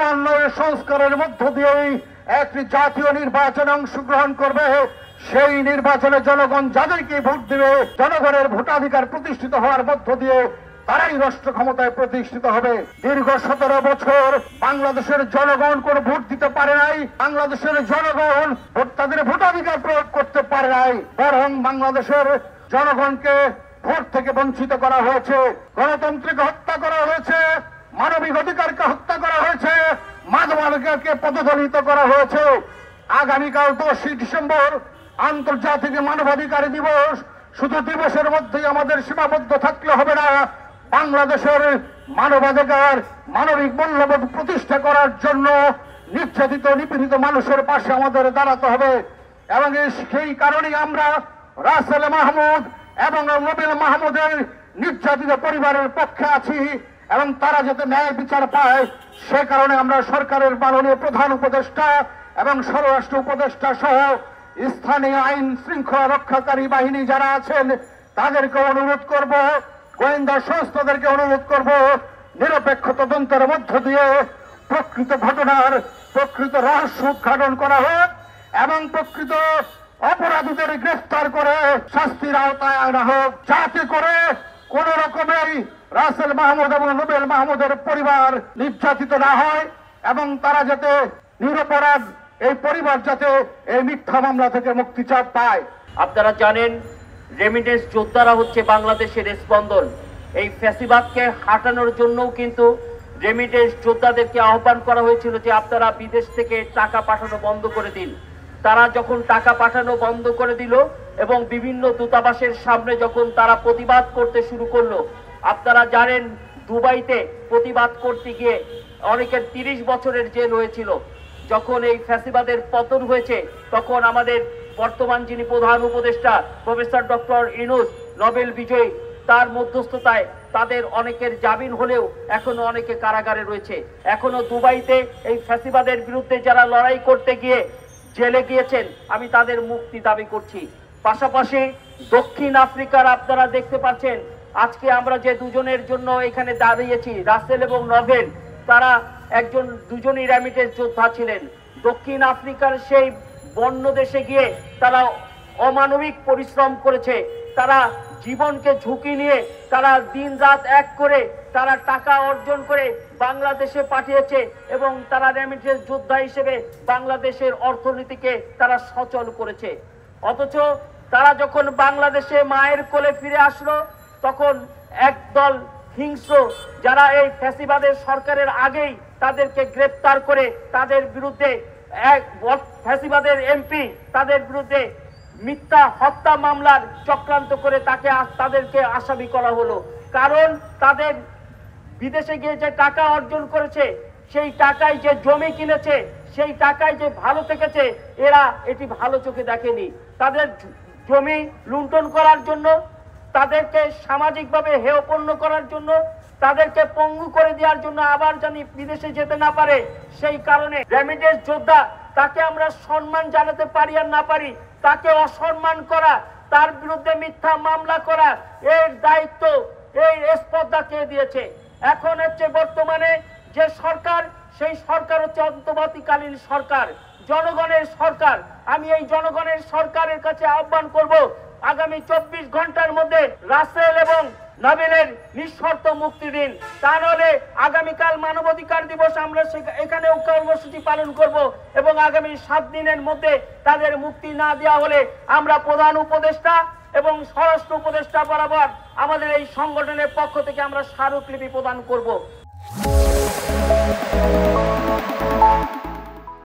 সমন্বয় সংস্কারের মধ্য দিয়েই একটি জাতীয় নির্বাচনে অংশগ্রহণ করবে। সেই নির্বাচনে জনগণ যাদেরকে ভোট দেবে, জনগণের ভোটাধিকার প্রতিষ্ঠিত হওয়ার মধ্য দিয়ে তারাই রাষ্ট্র ক্ষমতায় প্রতিষ্ঠিত হবে। দীর্ঘ 17 বছর বাংলাদেশের জনগণ কোন ভোট দিতে পারে নাই। বাংলাদেশের জনগণ তাদের ভোটাধিকার প্রয়োগ করতে পারে নাই, বরং বাংলাদেশের জনগণকে ভোট থেকে বঞ্চিত করা হয়েছে, গণতন্ত্রকে হত্যা করা হয়েছে, মানবিক অধিকারকে হত্যা করা হয়েছে, মানবাধিকারকে পদদলিত করা হয়েছে। আগামীকাল 10 ডিসেম্বর আন্তর্জাতিক মানবাধিকার দিবস। শুধু দিবসের মধ্যেই আমাদের সীমাবদ্ধ থাকলে হবে না। বাংলাদেশের মানবাধিকার, মানবিক মূল্যবোধ প্রতিষ্ঠা করার জন্য নির্যাতিত নিপীড়িত মানুষের পাশে আমাদের দাঁড়াতে হবে। এবং সেই কারণেই আমরা রাসেল মাহমুদ এবং নোবেল মাহমুদের নির্যাতিত পরিবারের পক্ষে আছি এবং তারা যাতে ন্যায় বিচার পায় সে কারণে আমরা সরকারের মাননীয় প্রধান উপদেষ্টা এবং স্বরাষ্ট্র উপদেষ্টা সহ স্থানীয় আইন শৃঙ্খলা রক্ষাকারী বাহিনী যারা আছেন তাদেরকে অনুরোধ করব, গোয়েন্দা সংস্থাদেরকে অনুরোধ করব, নিরপেক্ষ তদন্তের মধ্য দিয়ে প্রকৃত ঘটনার প্রকৃত রহস্য উদ্ঘাটন করা হোক এবং প্রকৃত অপরাধীদের গ্রেফতার করে শাস্তির আওতায় আনা হোক, যাতে করে কোন রকমের রাসেল মাহমুদ এবং নোবেল মাহমুদের পরিবার নির্যাতিত না হয় এবং তারা যাতে নিরপরাধ এই পরিবার যাতে এই মিথ্যা মামলা থেকে মুক্তি পায়। আপনারা জানেন রেমিটেন্স যোদ্ধারা হচ্ছে বাংলাদেশের স্পন্দন। এই ফ্যাসিবাদকে হাঁটানোর জন্যও কিন্তু রেমিটেন্স যোদ্ধাদেরকে আহ্বান করা হয়েছিল যে আপনারা বিদেশ থেকে টাকা পাঠানো বন্ধ করে দিন। তারা যখন টাকা পাঠানো বন্ধ করে দিল এবং বিভিন্ন দূতাবাসের সামনে যখন তারা প্রতিবাদ করতে শুরু করলো, আপনারা জানেন দুবাইতে প্রতিবাদ করতে গিয়ে অনেকের 30 বছরের জেল হয়েছিল। যখন এই ফ্যাসিবাদের পতন হয়েছে তখন আমাদের বর্তমান যিনি প্রধান উপদেষ্টা প্রফেসর ডক্টর ইউনূস নোবেল বিজয়ী, তার মধ্যস্থতায় তাদের অনেকের জামিন হলেও এখনো অনেকে কারাগারে রয়েছে। এখনো দুবাইতে এই ফ্যাসিবাদের বিরুদ্ধে যারা লড়াই করতে গিয়ে জেলে গিয়েছেন আমি তাদের মুক্তি দাবি করছি। পাশাপাশি দক্ষিণ আফ্রিকার আপনারা দেখতে পাচ্ছেন আজকে আমরা যে দুজনের জন্য এখানে দাঁড়িয়েছি, রাসেল এবং নোবেল, তারা দুজনই রেমিটেন্স যোদ্ধা ছিলেন। দক্ষিণ আফ্রিকার সেই বন্য দেশে গিয়ে তারা অমানবিক পরিশ্রম করেছে, তারা জীবনকে ঝুঁকি নিয়ে তারা দিন রাত এক করে তারা টাকা অর্জন করে বাংলাদেশে পাঠিয়েছে এবং তারা রেমিটেন্স যোদ্ধা হিসেবে বাংলাদেশের অর্থনীতিকে তারা সচল করেছে। অথচ তারা যখন বাংলাদেশে মায়ের কোলে ফিরে আসলো তখন একদল হিংস্র যারা এই ফ্যাসিবাদের সরকারের আগেই তাদেরকে গ্রেফতার করে তাদের বিরুদ্ধে ফ্যাসিবাদের এমপি তাদের বিরুদ্ধে মিথ্যা হত্যা মামলার চক্রান্ত করে তাদেরকে আসামি করা হলো। কারণ তাদের বিদেশে গিয়ে যে টাকা অর্জন করেছে, সেই টাকায় যে জমি কিনেছে, সেই টাকায় যে ভালো থেকেছে, এরা এটি ভালো চোখে দেখেনি। তাদের জমি লুণ্ঠন করার জন্য, তাদেরকে সামাজিকভাবে হেয়পন্ন করার জন্য, তাদেরকে পঙ্গু করে দেওয়ার জন্য আবার জানি বিদেশে যেতে না পারে, সেই কারণে রেমিটেন্স যোদ্ধা তাকে আমরা সম্মান জানাতে পারি আর না পারি, তাকে অসম্মান করা, তার বিরুদ্ধে মিথ্যা মামলা করা, এর দায়িত্ব এই স্পর্ধা কে দিয়েছে? এখন হচ্ছে বর্তমানে যে সরকার, সেই সরকার হচ্ছে অন্তর্বর্তীকালীন সরকার, জনগণের সরকার। আমি এই জনগণের সরকারের কাছে আহ্বান করব, আগামী 24 ঘন্টার মধ্যে রাসেল এবং নোবেলের নিঃশর্ত মুক্তি দিন। তা নাহলে আগামীকাল মানবাধিকার দিবস আমরা এখানেও কর্মসূচি পালন করব এবং আগামী 7 দিনের মধ্যে তাদের মুক্তি না দেওয়া হলে আমরা প্রধান উপদেষ্টা এবং স্বরাষ্ট্র উপদেষ্টা বরাবর আমাদের এই সংগঠনের পক্ষ থেকে আমরা স্মারকলিপি প্রদান করব।